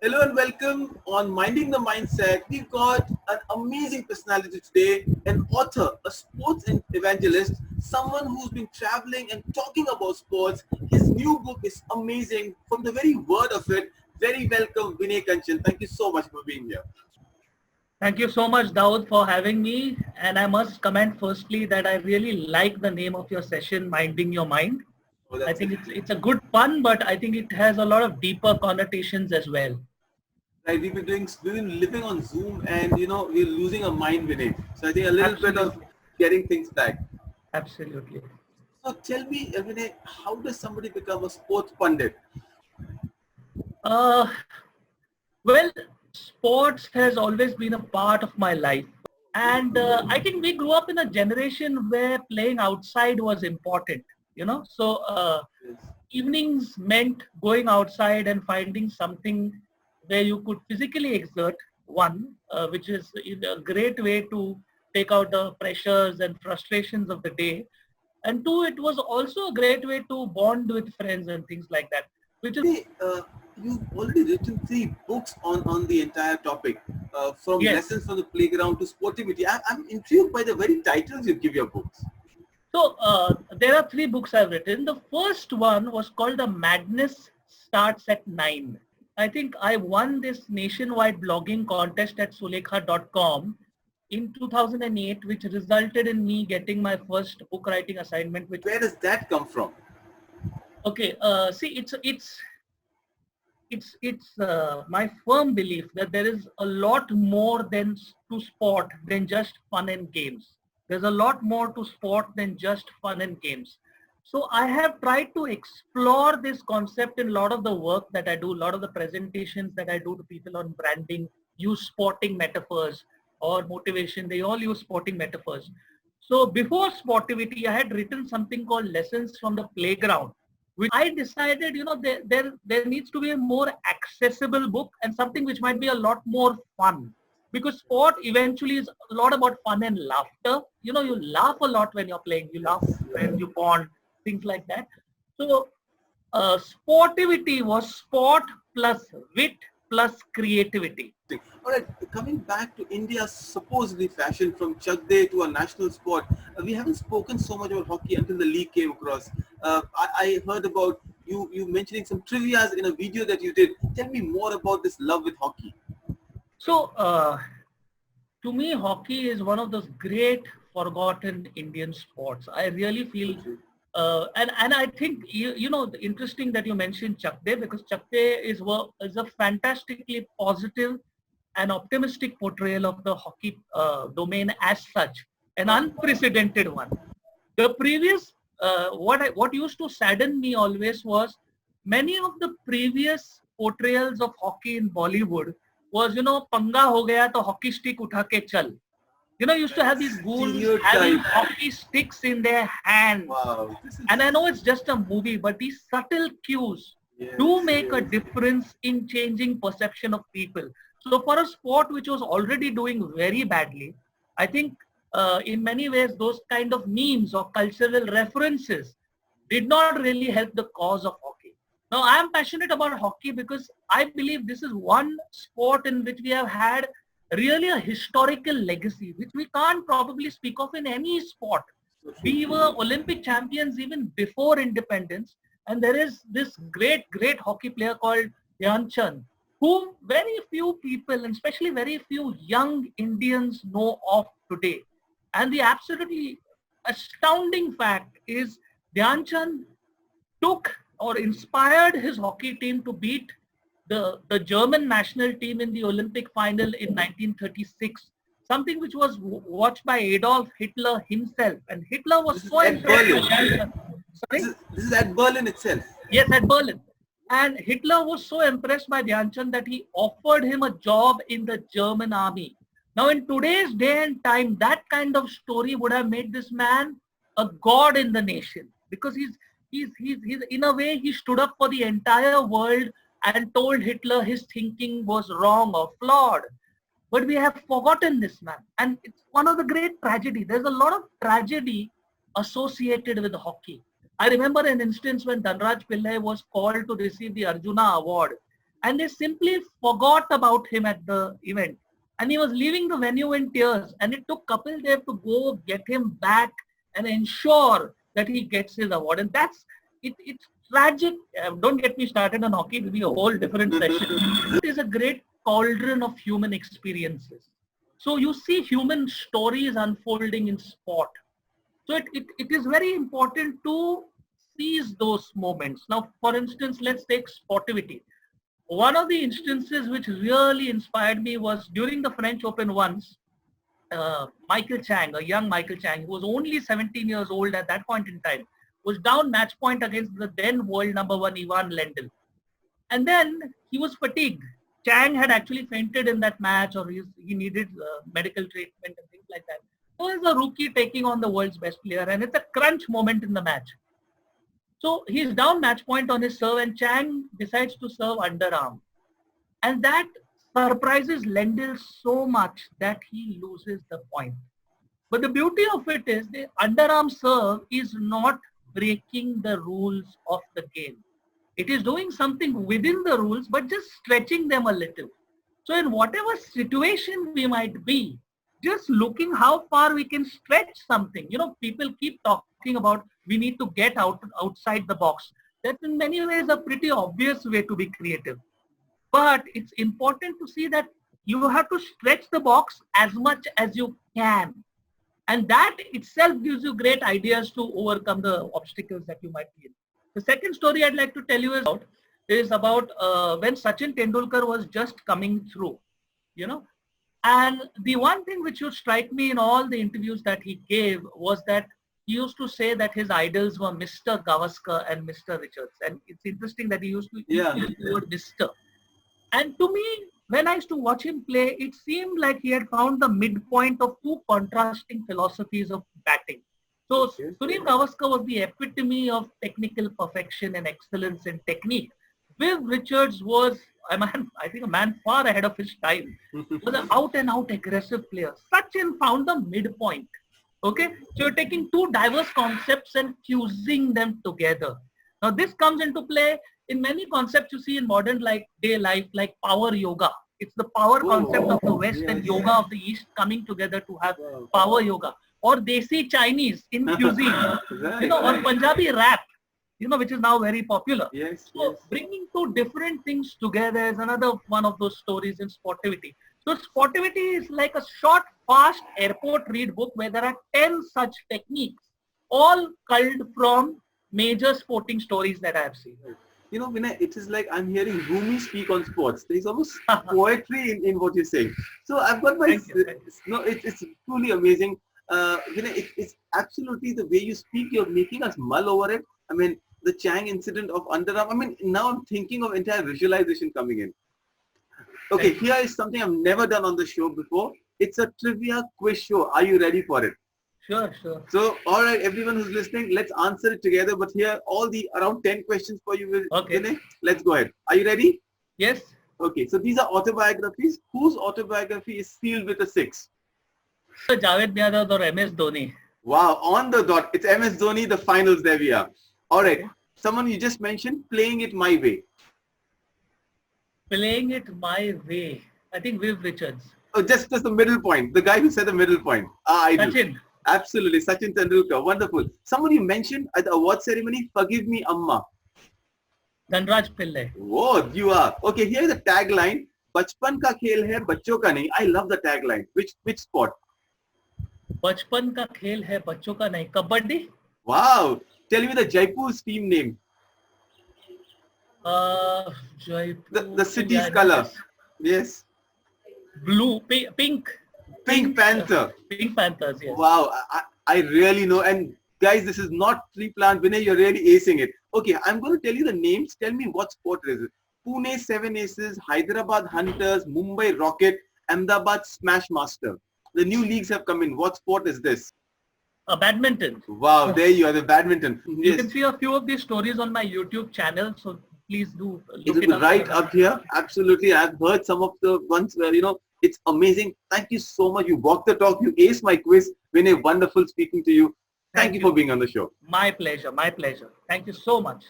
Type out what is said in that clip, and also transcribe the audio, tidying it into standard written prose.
Hello and welcome on Minding the Mindset. We've got an amazing personality today, an author, a sports evangelist, someone who's been traveling and talking about sports. His new book is amazing. From the very word of it, very welcome, Vinay Kanchan. Thank you so much for being here. Thank you so much, Daud, for having me. And I must comment firstly that I really like the name of your session, Minding Your Mind. Oh, I that's it. think it's a good pun, but I think it has a lot of deeper connotations as well. Right, we've been living on Zoom, and we're losing our mind, Vinay. So I think a little bit of Absolutely. getting things back. Absolutely. So tell me, Vinay, how does somebody become a sports pundit? Uh, well, sports has always been a part of my life. And I think we grew up in a generation where playing outside was important, So Yes. evenings meant going outside and finding something where you could physically exert one, which is a great way to take out the pressures and frustrations of the day. And two, it was also a great way to bond with friends and things like that, which is, Vinay, you've already written three books on the entire topic, from yes. lessons from the playground to sportivity. I'm intrigued by the very titles you give your books. So there are three books I've written. The first one was called The Madness Starts at 9. I think I won this nationwide blogging contest at sulekha.com in 2008, which resulted in me getting my first book writing assignment. Which Where does that come from? okay, see, it's my firm belief that there is a lot more than to sport than just fun and games. There's a lot more to sport than just fun and games. So I have tried to explore this concept in a lot of the work that I do, a lot of the presentations that I do to people on branding, use sporting metaphors or motivation. They all use sporting metaphors. So before Sportivity, I had written something called Lessons from the Playground, which I decided, there needs to be a more accessible book and something which might be a lot more fun. Because sport eventually is a lot about fun and laughter. You laugh a lot when you're playing. You laugh with friends, you bond, things like that. So sportivity was sport plus wit plus creativity. All right, coming back to India's supposedly fashion from Chak Day to a national sport, we haven't spoken so much about hockey until the league came across. I heard about you mentioning some trivias in a video that you did. Tell me more about this love with hockey. So to me, hockey is one of those great forgotten Indian sports. I really So feel, true. and I think interesting that you mentioned Chakde, because Chakde is a fantastically positive and optimistic portrayal of the hockey domain as such, an unprecedented one. The previous, what used to sadden me always was many of the previous portrayals of hockey in Bollywood was, panga ho gaya to hockey stick utha ke chal. Used to have these ghouls having Stereotype. hockey sticks in their hands. Wow, this is And I know it's just a movie, but these subtle cues yes, do make a yes. difference in changing perception of people. So for a sport which was already doing very badly, I think in many ways those kind of memes or cultural references did not really help the cause of hockey. Now I am passionate about hockey because I believe this is one sport in which we have had really a historical legacy, which we can't probably speak of in any sport. So true. We were Olympic champions even before independence. And there is this great hockey player called Dhyan Chand, whom very few people, and especially very few young Indians know of today. And the absolutely astounding fact is Dhyan Chand took or inspired his hockey team to beat the German national team in the Olympic final in 1936, something which was watched by Adolf Hitler himself. And Hitler was This is so at impressed by Berlin. Dhyan Chand. This Sorry? is this is at Berlin itself. Yes, at Berlin. And Hitler was so impressed by Dhyan Chand that he offered him a job in the German army. Now, in today's day and time, that kind of story would have made this man a god in the nation, because he's in a way he stood up for the entire world and told Hitler his thinking was wrong or flawed. But we have forgotten this man, and it's one of the great tragedy. There's a lot of tragedy associated with hockey. I remember an instance when Dhanraj Pillai was called to receive the Arjuna Award. and they simply forgot about him at the event. And he was leaving the venue in tears. And it took Kapil Dev to go get him back and ensure that he gets his award. And that's it. It's tragic. Don't get me started on hockey. It will be a whole different session. It is a great cauldron of human experiences. So you see human stories unfolding in sport. So it is very important to seize those moments. Now, for instance, let's take sportivity. One of the instances which really inspired me was during the French Open once, Michael Chang, a young Michael Chang, who was only 17 years old at that point in time, was down match point against the then world number one Ivan Lendl. And then he was fatigued. Chang had actually fainted in that match, or he needed medical treatment and things like that. So he's a rookie taking on the world's best player, and it's a crunch moment in the match. So he's down match point on his serve, and Chang decides to serve underarm. And that surprises Lendl so much that he loses the point. But the beauty of it is the underarm serve is not breaking the rules of the game. It is doing something within the rules, but just stretching them a little. So in whatever situation we might be, just looking how far we can stretch something. You know, people keep talking about we need to get outside the box. That's in many ways a pretty obvious way to be creative. But it's important to see that you have to stretch the box as much as you can. And that itself gives you great ideas to overcome the obstacles that you might be in. The second story I'd like to tell you is about when Sachin Tendulkar was just coming through, you know. And the one thing which would strike me in all the interviews that he gave was that he used to say that his idols were Mr. Gavaskar and Mr. Richards. And it's interesting that he used to use the word Mr. And to me, when I used to watch him play, it seemed like he had found the midpoint of two contrasting philosophies of batting. So Sunil Gavaskar was the epitome of technical perfection and excellence in technique. Viv Richards was I think a man far ahead of his time. Was an out and out aggressive player. Sachin found the midpoint. Okay, so you're taking two diverse concepts and fusing them together. Now this comes into play in many concepts you see in modern day life, like power yoga. It's the power concept of the West and yoga of the East coming together to have power yoga. Or Desi Chinese in cuisine, or Punjabi rap, which is now very popular. So bringing two different things together is another one of those stories in sportivity. So sportivity is like a short, fast airport read book where there are 10 such techniques, all culled from major sporting stories that I have seen. Vinay, it is like I'm hearing Rumi speak on sports. There's almost poetry in what you're saying. So I've got my, it's truly amazing. Vinay, it's absolutely the way you speak, you're making us mull over it. I mean, the Chang incident of underarm. I mean, now I'm thinking of entire visualization coming in. Okay, here is something I've never done on the show before. It's a trivia quiz show. Are you ready for it? Sure. So, all right, everyone who's listening, let's answer it together. But here, all the around 10 questions for you. Okay. Let's go ahead. Are you ready? Yes. Okay, so these are autobiographies. Whose autobiography is sealed with a 6? Javed Yadav or MS Dhoni. Wow, on the dot. It's MS Dhoni, the finals. There we are. All right. Okay. Someone you just mentioned, playing it my way. Playing it my way. I think Viv Richards. Oh, just the middle point. The guy who said the middle point. Sachin. Absolutely. Sachin Tendulkar. Wonderful. Someone you mentioned at the award ceremony, forgive me, Amma. Dhanraj Pillai. Whoa, you are. Okay, here's the tagline. Bachpan ka khel hai, bachcho ka nahi. I love the tagline. Which sport? Bachpan ka khel hai, bachcho ka nahi. Kabaddi? Wow. Tell me the Jaipur's team name. Jaipur. The city's color. Yes. Blue, pink. Pink Panther. Pink Panthers, yes. Wow, I really know. And guys, this is not pre-planned. Vinay, you're really acing it. Okay, I'm going to tell you the names. Tell me what sport is it. Pune 7 Aces, Hyderabad Hunters, Mumbai Rocket, Ahmedabad Smash Master. The new leagues have come in. What sport is this? Badminton. Wow, there you are, the badminton. Yes. You can see a few of these stories on my YouTube channel. So please do look it up. Right up here. Absolutely. I've heard some of the ones where, it's amazing. Thank you so much. You walked the talk. You aced my quiz. Vinay, wonderful speaking to you. Thank you for being on the show. My pleasure. Thank you so much.